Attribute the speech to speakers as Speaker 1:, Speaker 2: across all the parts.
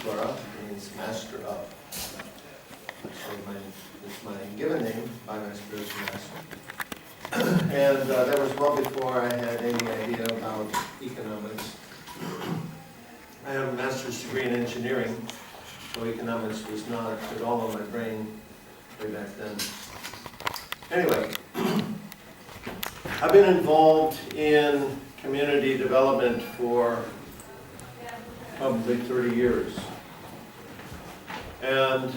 Speaker 1: Dhaneswara means master of. So it's my given name by my spiritual master. And that was well before I had any idea about economics. I have a master's degree in engineering, so economics was not at all on my brain way back then. Anyway, I've been involved in community development for probably 30 years. And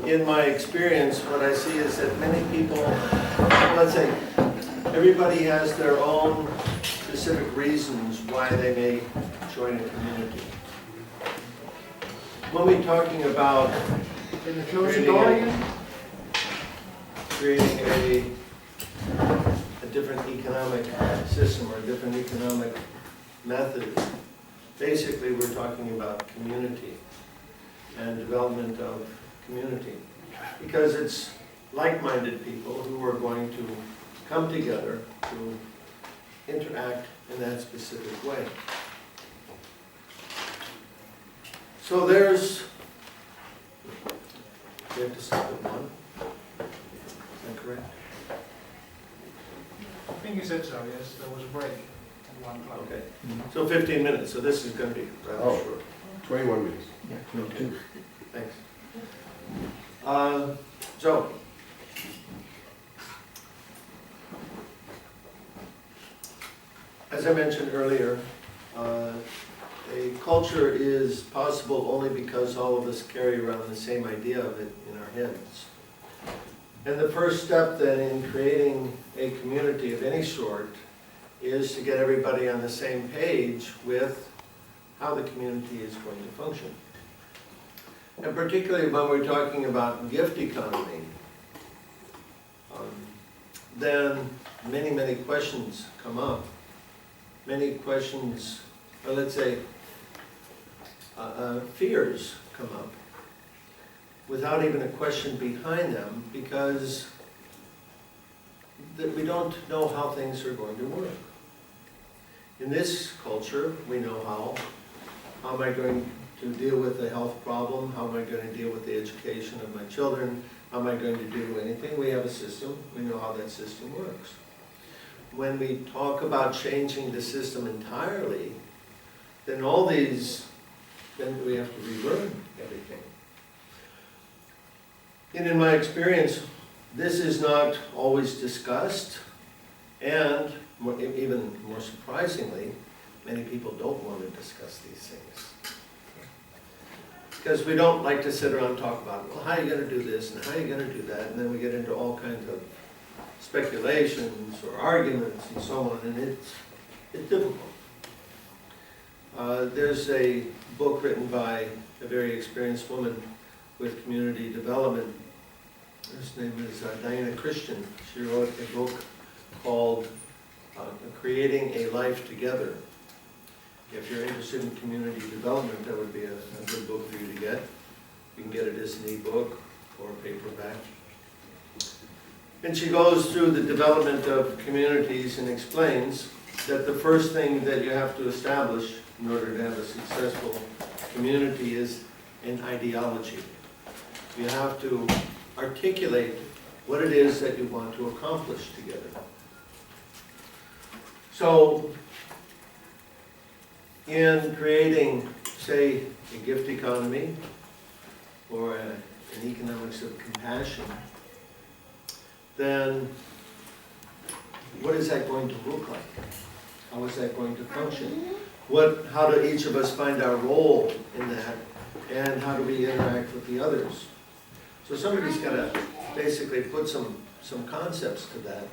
Speaker 1: in my experience, what I see is that many people, let's say, everybody has their own specific reasons why they may join a community. When we're talking about creating a different economic system or a different economic method, basically we're talking about community and development of community, because it's like-minded people who are going to come together to interact in that specific way. So there's, you have to stop at 1, is that correct?
Speaker 2: I think you said so, yes, there was a break at 1 o'clock.
Speaker 1: Okay, so 15 minutes, so this is going to be rather short.
Speaker 3: 21 minutes.
Speaker 4: Yeah, 22.
Speaker 1: Thanks. So, as I mentioned earlier, a culture is possible only because all of us carry around the same idea of it in our heads. And the first step then in creating a community of any sort is to get everybody on the same page with how the community is going to function. And particularly when we're talking about gift economy, then many questions come up. Many questions, or let's say, fears come up without even a question behind them, because we don't know how things are going to work. In this culture, we know how. How am I going to deal with a health problem? How am I going to deal with the education of my children? How am I going to do anything? We have a system. We know how that system works. When we talk about changing the system entirely, then then we have to relearn everything. And in my experience, this is not always discussed, and even more surprisingly, many people don't want to discuss these things. Because we don't like to sit around and talk about, well, how are you going to do this, and how are you going to do that, and then we get into all kinds of speculations or arguments and so on, and it's difficult. There's a book written by a very experienced woman with community development. Her name is Diana Christian. She wrote a book called Creating a Life Together. If you're interested in community development, that would be a good book for you to get. You can get it as an e-book or paperback. And she goes through the development of communities and explains that the first thing that you have to establish in order to have a successful community is an ideology. You have to articulate what it is that you want to accomplish together. So, in creating, say, a gift economy or an economics of compassion, then what is that going to look like? How is that going to function? How do each of us find our role in that, and how do we interact with the others? So somebody's got to basically put some concepts to that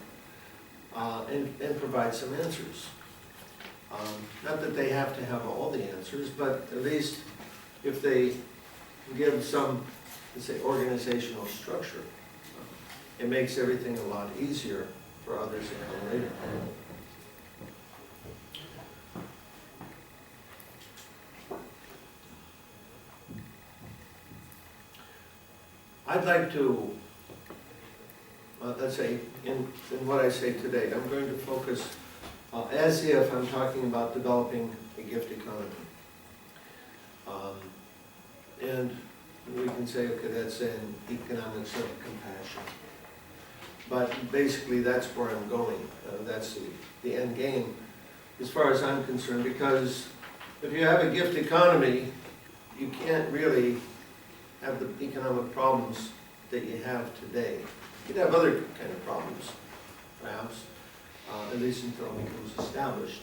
Speaker 1: and provide some answers. Not that they have to have all the answers, but at least if they give some, let's say, organizational structure, it makes everything a lot easier for others to come later. I'd like to, let's say, in what I say today, I'm going to focus as if I'm talking about developing a gift economy. And we can say, okay, that's an economics of compassion. But basically, that's where I'm going. That's the end game, as far as I'm concerned, because if you have a gift economy, you can't really have the economic problems that you have today. You'd have other kind of problems, perhaps, at least until it becomes established.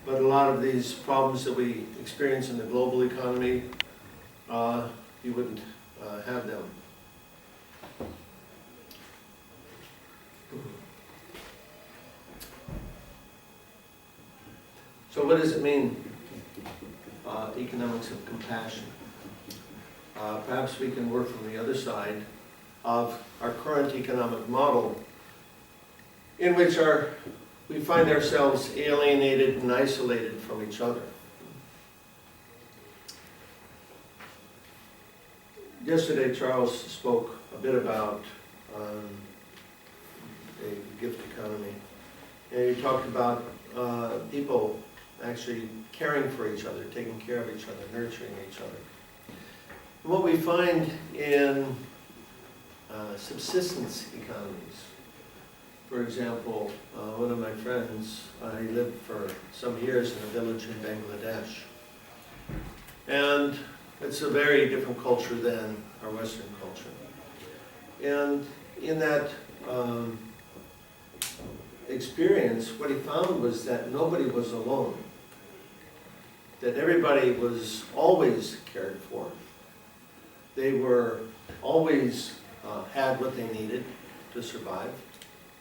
Speaker 1: But a lot of these problems that we experience in the global economy, you wouldn't have them. So what does it mean, economics of compassion? Perhaps we can work from the other side of our current economic model, in which we find ourselves alienated and isolated from each other. Yesterday, Charles spoke a bit about a gift economy, and he talked about people actually caring for each other, taking care of each other, nurturing each other. What we find in subsistence economies, for example, one of my friends, he lived for some years in a village in Bangladesh. And it's a very different culture than our Western culture. And in that experience, what he found was that nobody was alone, that everybody was always cared for. They were always had what they needed to survive,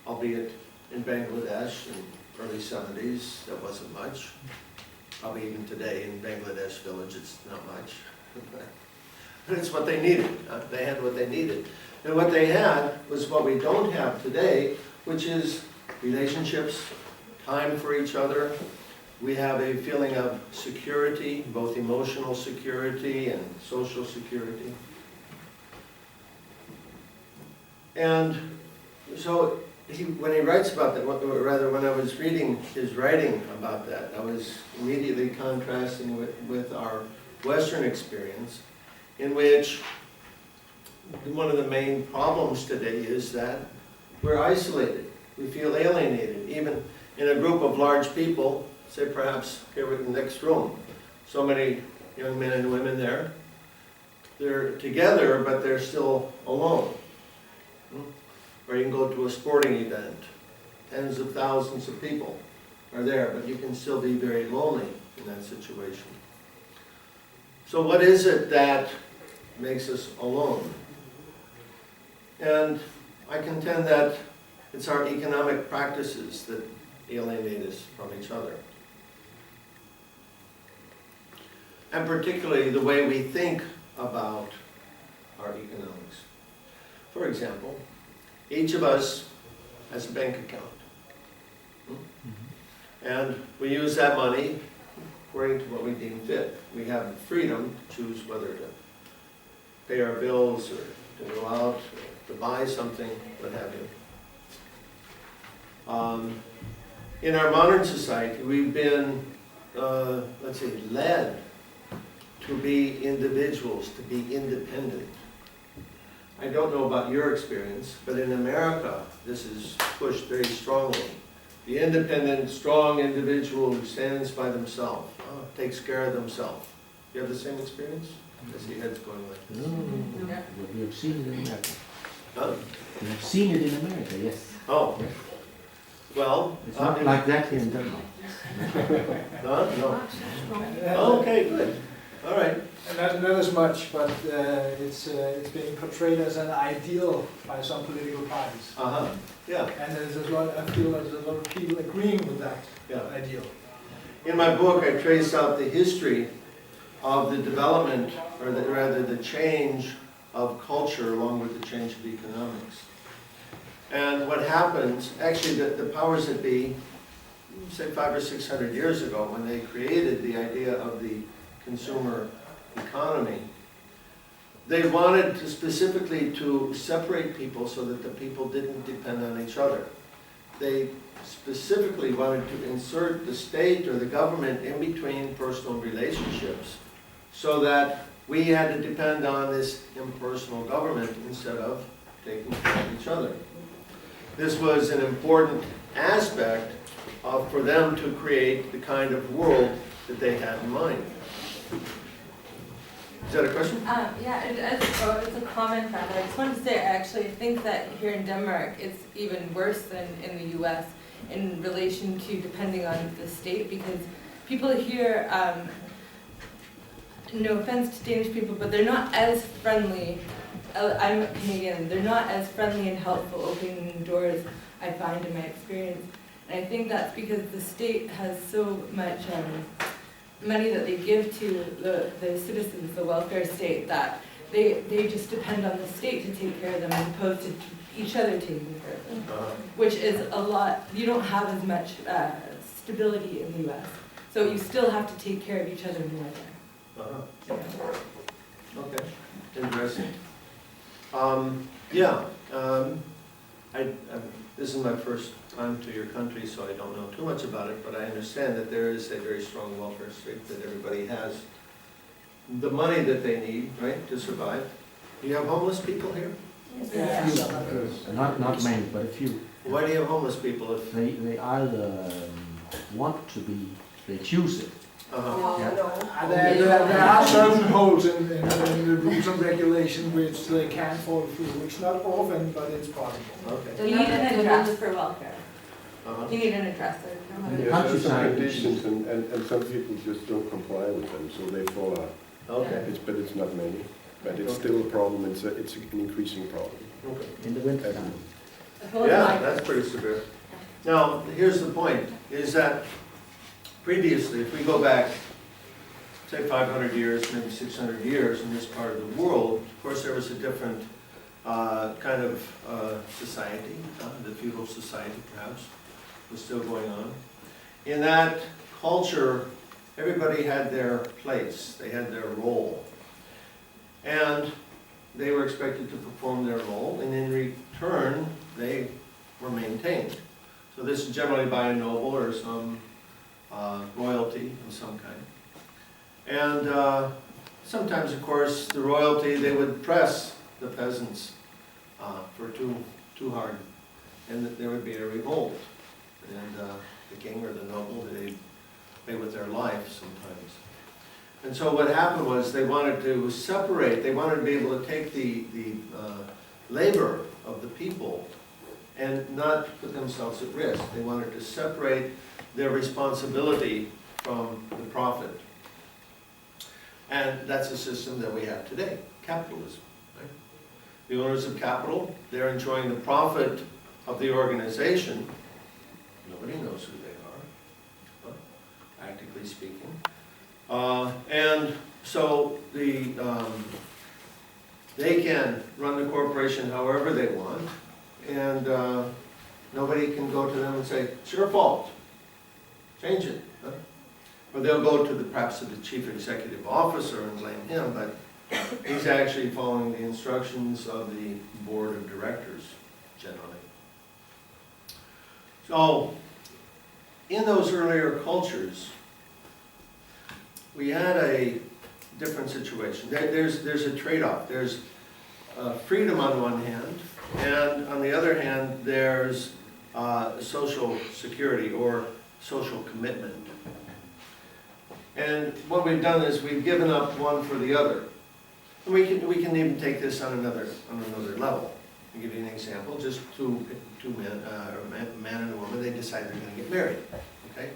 Speaker 1: albeit in Bangladesh in early 70s, that wasn't much. Probably even today in Bangladesh village, it's not much. But it's what they needed. They had what they needed. And what they had was what we don't have today, which is relationships, time for each other. We have a feeling of security, both emotional security and social security. And so when he writes about that, or rather when I was reading his writing about that, I was immediately contrasting with our Western experience, in which one of the main problems today is that we're isolated. We feel alienated, even in a group of large people, say perhaps here in the next room. So many young men and women there. They're together, but they're still alone. Or you can go to a sporting event. Tens of thousands of people are there, but you can still be very lonely in that situation. So what is it that makes us alone? And I contend that it's our economic practices that alienate us from each other. And particularly the way we think about our economics. For example, each of us has a bank account. And we use that money according to what we deem fit. We have the freedom to choose whether to pay our bills or to go out or to buy something, what have you. In our modern society, we've been, let's say, led to be individuals, to be independent. I don't know about your experience, but in America, this is pushed very strongly. The independent, strong individual who stands by themselves, takes care of themselves. You have the same experience? I see heads going like this.
Speaker 3: No. We have seen it in America.
Speaker 1: Huh?
Speaker 3: We have seen it in America, yes.
Speaker 1: Oh,
Speaker 3: Yes.
Speaker 1: well.
Speaker 3: It's not like that here in Denmark.
Speaker 1: No? Oh, okay, good. All right.
Speaker 2: And not as much, but it's being portrayed as an ideal by some political parties.
Speaker 1: Uh-huh, yeah.
Speaker 2: And there's a lot, I feel there's a lot of people agreeing with that ideal.
Speaker 1: In my book, I trace out the history of the development, or rather the change of culture along with the change of economics. And what happens, actually the powers that be, say 500 or 600 years ago, when they created the idea of the consumer economy, they wanted to specifically to separate people so that the people didn't depend on each other. They specifically wanted to insert the state or the government in between personal relationships so that we had to depend on this impersonal government instead of taking care of each other. This was an important aspect for them to create the kind of world that they had in mind. Is that a question?
Speaker 4: Yeah, it's a comment rather. I just wanted to say, I think that here in Denmark, it's even worse than in the US in relation to depending on the state, because people here, no offense to Danish people, but they're not as friendly. I'm Canadian, they're not as friendly and helpful opening doors, I find in my experience. And I think that's because the state has so much money that they give to the citizens, the welfare state, that they just depend on the state to take care of them as opposed to each other taking care of them, which is a lot. You don't have as much stability in the US, so you still have to take care of each other more there.
Speaker 1: Okay, interesting. Yeah, this is my first time to your country, so I don't know too much about it, but I understand that there is a very strong welfare state, that everybody has the money that they need, right, to survive. Do you have homeless people here?
Speaker 2: Yeah.
Speaker 3: Not many, but a few.
Speaker 1: Why do you have homeless people if...
Speaker 3: They either want to be, they choose it.
Speaker 1: Uh-huh.
Speaker 2: There are certain holes in the rules and regulation which they can fall through. It's not often, but it's possible.
Speaker 1: Okay.
Speaker 4: You need an address for welfare.
Speaker 1: Uh-huh.
Speaker 4: You need an address.
Speaker 3: The
Speaker 5: Yes, there are some
Speaker 3: countryside,
Speaker 5: conditions, and some people just don't comply with them, so they fall out.
Speaker 1: Okay.
Speaker 5: But it's not many. But it's still a problem. It's an increasing problem.
Speaker 1: Okay.
Speaker 3: in the winter
Speaker 5: Everywhere.
Speaker 3: time.
Speaker 1: Yeah, that's pretty severe. Now, here's the point, is that previously, if we go back, say 500 years, maybe 600 years in this part of the world, of course there was a different kind of society, the feudal society perhaps, was still going on. In that culture, everybody had their place, they had their role. And they were expected to perform their role, and in return, they were maintained. So this is generally by a noble or some royalty of some kind. And sometimes, of course, the royalty, they would press the peasants for too hard, and that there would be a revolt. And the king or the noble, they'd pay with their life sometimes. And so what happened was they wanted to separate, they wanted to be able to take the labor of the people and not put themselves at risk. They wanted to separate their responsibility from the profit. And that's a system that we have today, capitalism. Right? The owners of capital, they're enjoying the profit of the organization. Nobody knows who they are, practically speaking. And so they can run the corporation however they want, and nobody can go to them and say, it's your fault, change it. Huh? Or they'll go to perhaps to the chief executive officer and blame him, but he's actually following the instructions of the board of directors, generally. So, in those earlier cultures, we had a different situation. There's a trade-off. There's freedom on one hand, and on the other hand, there's social security or social commitment. And what we've done is we've given up one for the other. And we can even take this on another level. I'll give you an example. Just two men, or a man and a woman, they decide they're going to get married. Okay.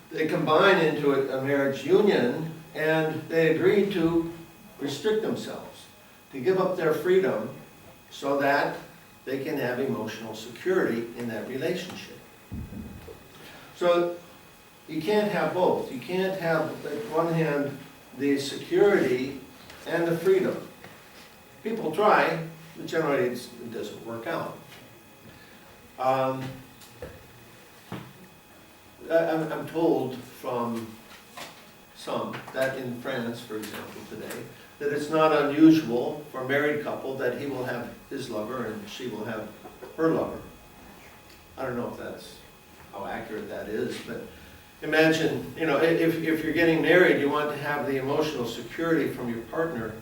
Speaker 1: They combine into a marriage union, and they agree to restrict themselves, to give up their freedom so that they can have emotional security in that relationship. So you can't have both. You can't have, on one hand, the security and the freedom. People try, but generally it doesn't work out. I'm told from some that in France, for example, today, that it's not unusual for a married couple that he will have his lover and she will have her lover. I don't know if that's how accurate that is, but imagine, you know, if you're getting married, you want to have the emotional security from your partner,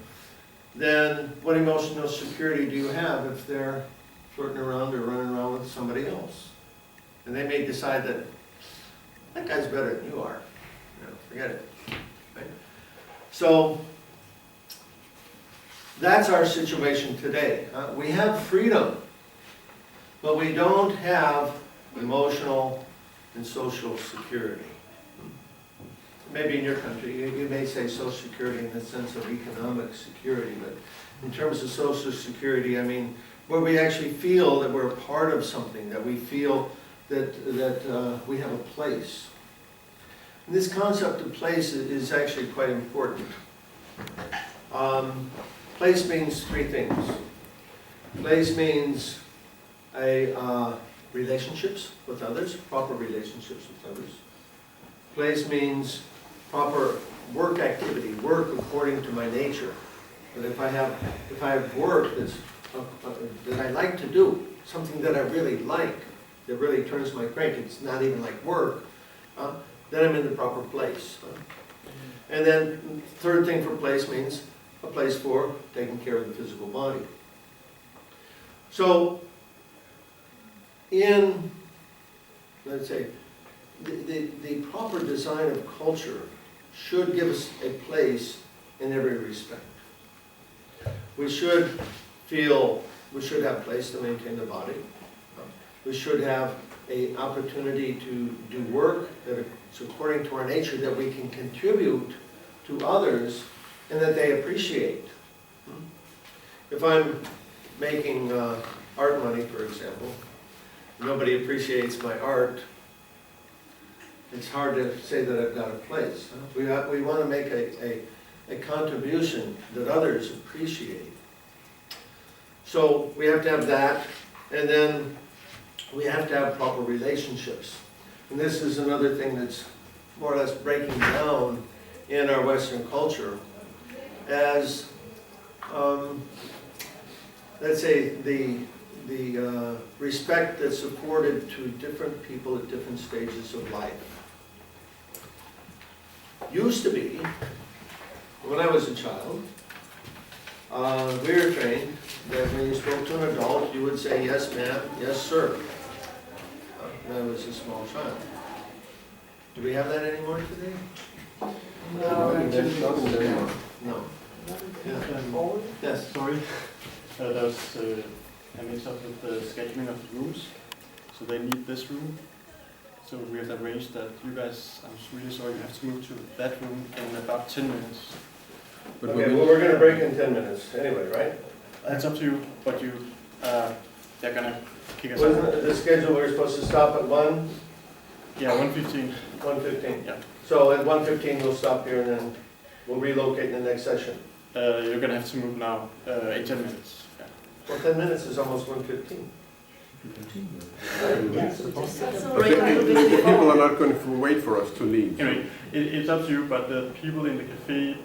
Speaker 1: then what emotional security do you have if they're flirting around or running around with somebody else? And they may decide that guy's better than you are. You know, forget it. Right? So that's our situation today. We have freedom, but we don't have emotional and social security. Maybe in your country, you may say social security in the sense of economic security, but in terms of social security, I mean, where we actually feel that we're a part of something, that we feel that we have a place. And this concept of place is actually quite important. Place means three things. Place means relationships with others, proper relationships with others. Place means proper work activity, work according to my nature. But if I have work that I like to do, something that I really like, that really turns my crank, it's not even like work, then I'm in the proper place. And then third thing for place means a place for taking care of the physical body. So in, let's say, the proper design of culture should give us a place in every respect. We should have place to maintain the body. We should have an opportunity to do work that is according to our nature, that we can contribute to others and that they appreciate. If I'm making art money, for example, nobody appreciates my art, it's hard to say that I've got a place. We want to make a contribution that others appreciate. So we have to have that, and then we have to have proper relationships. And this is another thing that's more or less breaking down in our Western culture as, let's say, the respect that's afforded to different people at different stages of life. Used to be, when I was a child, we were trained that when you spoke to an adult, you would say, yes, ma'am, yes, sir. When I was a small child. Do we have that anymore today?
Speaker 2: No, actually,
Speaker 1: No. Yeah. Yes.
Speaker 6: Sorry, there was a mix-up with the scheduling of the rooms. So they need this room. So we have arranged that you guys, I'm really sorry, you have to move to that room in about 10 minutes.
Speaker 5: But
Speaker 1: Okay, well, we're gonna break in 10 minutes anyway, right?
Speaker 6: That's up to you, but you, they're gonna kick us
Speaker 1: Wasn't
Speaker 6: out.
Speaker 1: it the schedule, we were supposed to stop at 1?
Speaker 6: Yeah, 1:15.
Speaker 1: 1:15.
Speaker 6: Yeah.
Speaker 1: So at 1:15 we'll stop here and then we'll relocate in the next session.
Speaker 6: You're gonna have to move now in 10 minutes. Yeah.
Speaker 1: Well, 10 minutes is almost 1:15.
Speaker 5: But the people are not going to wait for us to leave.
Speaker 6: Anyway, it's up to you, but the people in the cafe,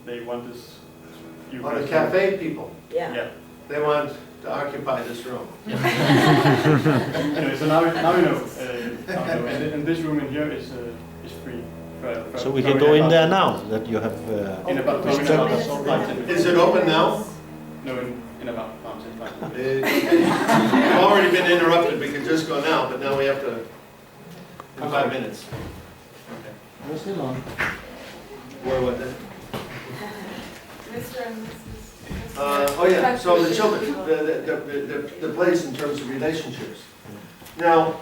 Speaker 6: they want this. You
Speaker 1: On the
Speaker 6: guys-
Speaker 1: cafe people,
Speaker 6: Yeah.
Speaker 1: they want to occupy this room.
Speaker 6: Anyway, so now you know. And this room in here is free.
Speaker 3: So we can go in there now, that you have...
Speaker 6: In about
Speaker 3: It's
Speaker 6: 5 minutes.
Speaker 1: Is it open now?
Speaker 6: No, in about 5 minutes.
Speaker 1: We've already been interrupted, we can just go now, but now we have to, in 5 minutes.
Speaker 6: Okay.
Speaker 3: We're still on.
Speaker 1: Where was it?
Speaker 4: Mr. and Mrs.
Speaker 1: Oh yeah, so the children, the place in terms of relationships. Now,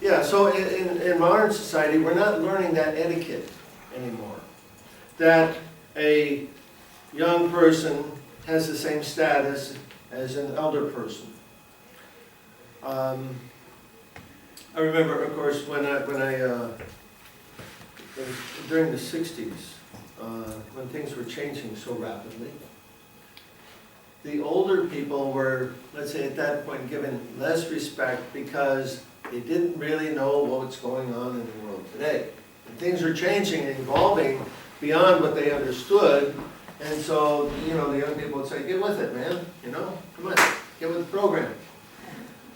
Speaker 1: yeah, so in modern society, we're not learning that etiquette anymore. That a young person has the same status as an elder person. I remember, of course, when during the 60s, when things were changing so rapidly, the older people were, let's say at that point, given less respect because they didn't really know what's going on in the world today. And things are changing and evolving beyond what they understood, and so, you know, the young people would say, get with it, man, you know, come on, get with the program.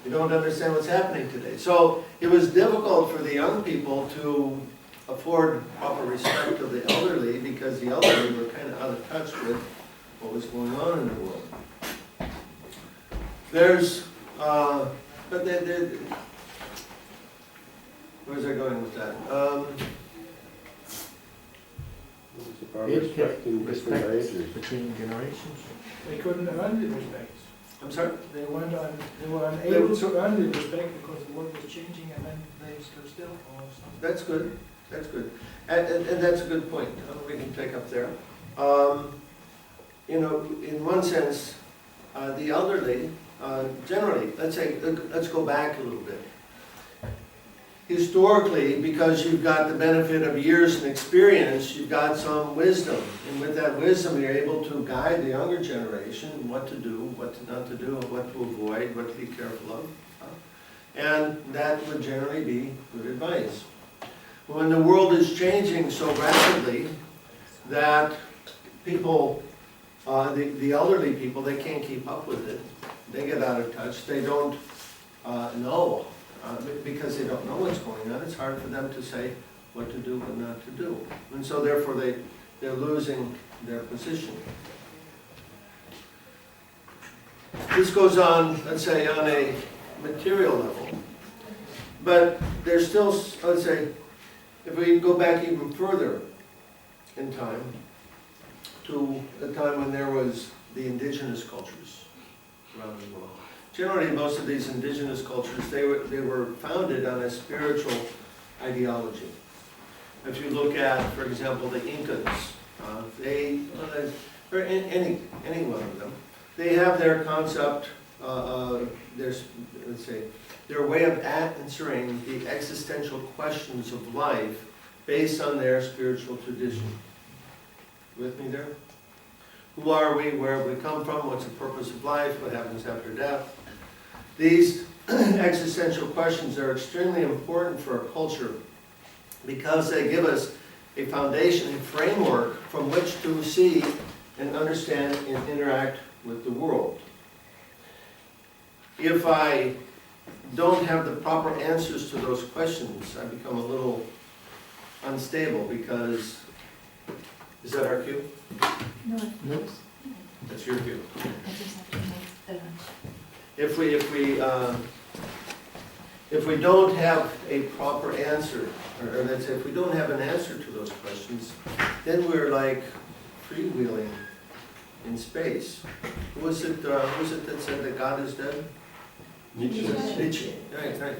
Speaker 1: You don't understand what's happening today. So it was difficult for the young people to afford proper respect to the elderly because the elderly were kind of out of touch with what was going on in the world. There's, but where's I going with that?
Speaker 5: It's about
Speaker 3: It
Speaker 5: respecting different
Speaker 3: respect
Speaker 5: ages.
Speaker 3: between generations.
Speaker 2: They couldn't earn the respect.
Speaker 1: I'm sorry?
Speaker 2: They were unable to earn the respect because the world was changing and then they stood still or something.
Speaker 1: That's good, that's good. And that's a good point, we can take up there. You know, in one sense, the elderly, generally, let's go back a little bit. Historically, because you've got the benefit of years and experience, you've got some wisdom. And with that wisdom, you're able to guide the younger generation what to do, what not to do, what to avoid, what to be careful of. And that would generally be good advice. When the world is changing so rapidly that people, the elderly people, they can't keep up with it. They get out of touch. They don't know. Because they don't know what's going on, it's hard for them to say what to do, what not to do. And so therefore they're losing their position. This goes on, let's say, on a material level. But there's still, let's say, if we go back even further in time, to the time when there was the indigenous cultures around the world. Generally, most of these indigenous cultures, they were founded on a spiritual ideology. If you look at, for example, the Incas, or any one of them, they have their concept, let's say, their way of answering the existential questions of life based on their spiritual tradition. With me there? Who are we? Where have we come from? What's the purpose of life? What happens after death? These existential questions are extremely important for our culture because they give us a foundation, a framework from which to see and understand and interact with the world. If I don't have the proper answers to those questions, I become a little unstable because, is that our cue?
Speaker 7: No,
Speaker 3: No?
Speaker 1: That's your cue.
Speaker 7: I just have to make the...
Speaker 1: If we don't have a proper answer, or let's say if we don't have an answer to those questions, then we're like freewheeling in space. Who was it that said that God is dead?
Speaker 5: Nietzsche.
Speaker 1: Nietzsche. Right.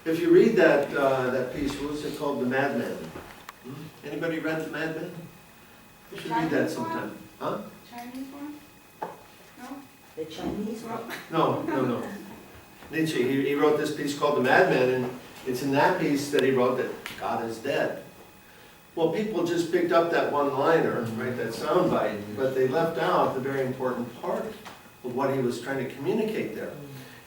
Speaker 1: If you read that piece, what was it called? The Madman. Anybody read The Madman? You should read that sometime. Huh?
Speaker 7: Chinese one? No?
Speaker 8: The Chinese one?
Speaker 1: No. Nietzsche, he wrote this piece called The Madman, and it's in that piece that he wrote that God is dead. Well, people just picked up that one-liner, right, that soundbite, but they left out the very important part of what he was trying to communicate there.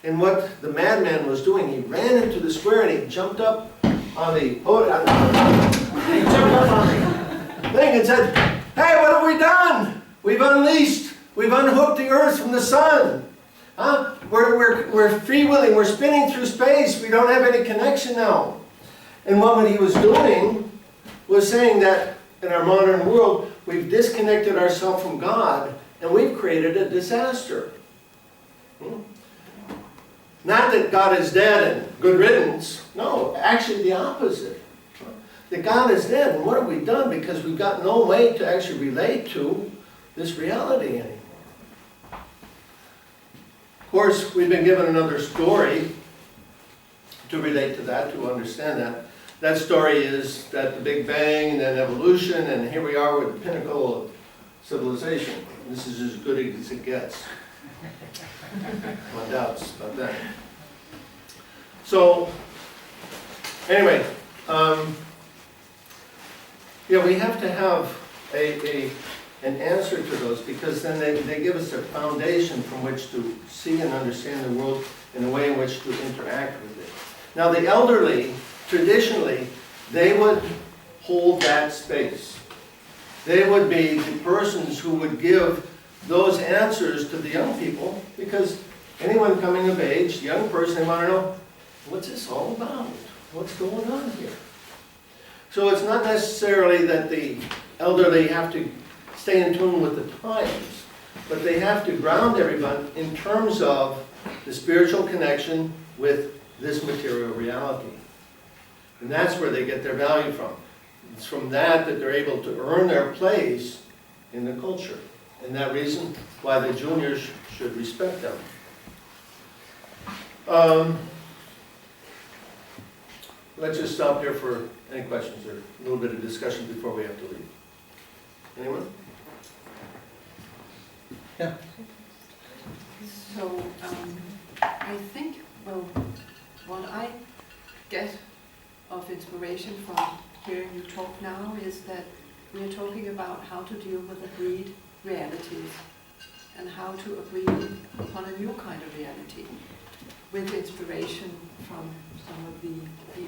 Speaker 1: And what the madman was doing, he ran into the square and he jumped up on the podium, he jumped up on the thing and said, "Hey, what have we done? We've unhooked the earth from the sun. Huh? We're freewheeling, we're spinning through space, we don't have any connection now." And what he was doing was saying that in our modern world, we've disconnected ourselves from God and we've created a disaster. Not that God is dead and good riddance. No, actually the opposite. That God is dead, and what have we done? Because we've got no way to actually relate to this reality anymore. Of course, we've been given another story to relate to that, to understand that. That story is that the Big Bang and then evolution, and here we are with the pinnacle of civilization. This is as good as it gets. No doubts about that. So, anyway, we have to have an answer to those, because then they give us a foundation from which to see and understand the world in a way in which to interact with it. Now, the elderly, traditionally, they would hold that space. They would be the persons who would give those answers to the young people, because anyone coming of age, young person, they want to know, what's this all about? What's going on here? So it's not necessarily that the elderly have to stay in tune with the times, but they have to ground everyone in terms of the spiritual connection with this material reality. And that's where they get their value from. It's from that they're able to earn their place in the culture. And that reason why the juniors should respect them. Let's just stop here for any questions or a little bit of discussion before we have to leave. Anyone? Yeah.
Speaker 8: So, I think, well, what I get of inspiration from hearing you talk now is that we are talking about how to deal with agreed realities and how to agree upon a new kind of reality with inspiration from some of the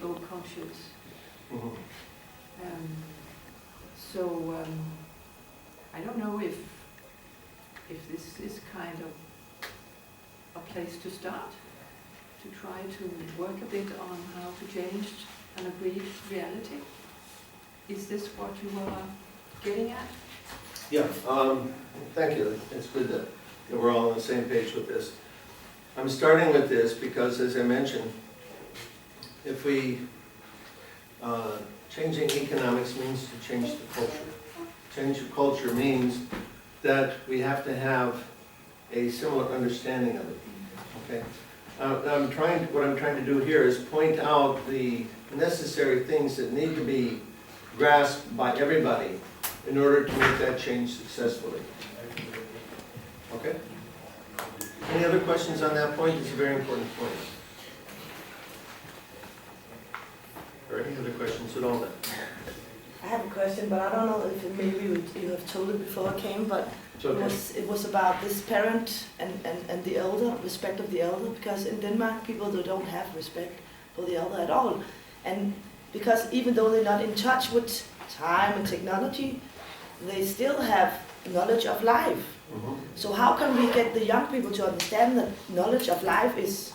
Speaker 8: old cultures.
Speaker 1: Mm-hmm.
Speaker 8: I don't know if this is kind of a place to start, to try to work a bit on how to change an agreed reality. Is this what you are getting at?
Speaker 1: Yeah, thank you. It's good that we're all on the same page with this. I'm starting with this because, as I mentioned, if we, changing economics means to change the culture. Change the culture means that we have to have a similar understanding of it, okay? What I'm trying to do here is point out the necessary things that need to be grasped by everybody in order to make that change successfully. Okay? Any other questions on that point? It's a very important point. Or any other questions at all then?
Speaker 9: I have a question, but I don't know if maybe you have told it before I came, but
Speaker 1: It's okay.
Speaker 9: it was about this parent and the elder, respect of the elder, because in Denmark people they don't have respect for the elder at all. And because even though they're not in touch with time and technology, they still have knowledge of life.
Speaker 1: Mm-hmm.
Speaker 9: So how can we get the young people to understand that knowledge of life it's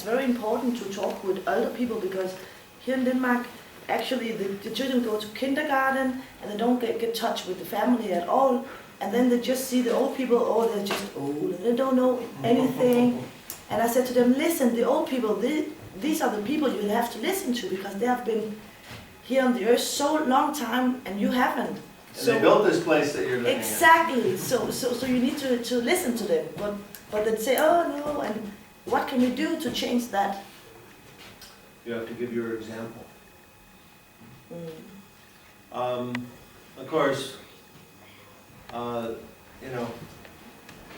Speaker 9: very important to talk with older people, because here in Denmark, actually the children go to kindergarten and they don't get touch with the family at all, and then they just see the old people, oh, they're just old and they don't know anything. And I said to them, listen, the old people, these are the people you have to listen to, because they have been here on the earth so long time and you haven't.
Speaker 1: And they built this place that you're living
Speaker 9: Exactly. So you need to listen to them, but then say, oh no, and what can we do to change that?
Speaker 1: You have to give your example.
Speaker 9: Mm.
Speaker 1: Of course,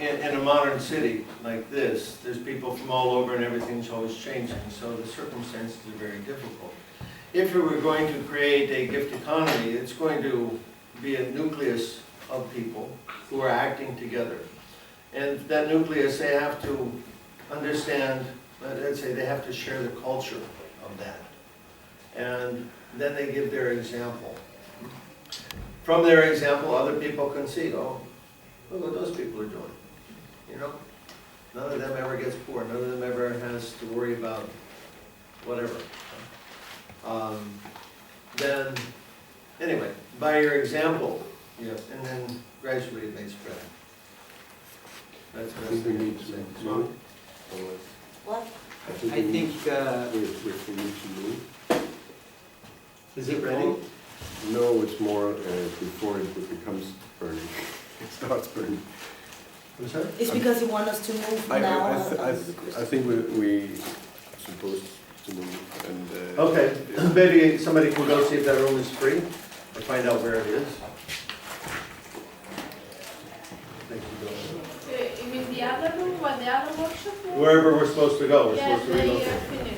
Speaker 1: in a modern city like this, there's people from all over and everything's always changing, so the circumstances are very difficult. If we were going to create a gift economy, it's going to be a nucleus of people who are acting together. And that nucleus, they have to understand, let's say they have to share the culture of that. And then they give their example. From their example, other people can see, oh, look what those people are doing. You know, none of them ever gets poor. None of them ever has to worry about whatever. Then, anyway, by your example, yes, and then gradually it may spread. That's
Speaker 5: I think we need to move.
Speaker 9: What?
Speaker 5: I think we need to move.
Speaker 1: Is it ready?
Speaker 5: No, it's more before it becomes burning. It starts burning.
Speaker 1: I'm sorry?
Speaker 9: It's because you want us to move now.
Speaker 5: I think we supposed to move and.
Speaker 1: Okay, maybe somebody can go see if that room is free, or find out where it is. Thank you, Bill.
Speaker 7: You mean the other room, where the other workshop was?
Speaker 1: Wherever we're supposed to go, we're
Speaker 7: Yeah,
Speaker 1: supposed to
Speaker 7: they
Speaker 1: relocate.
Speaker 7: finished.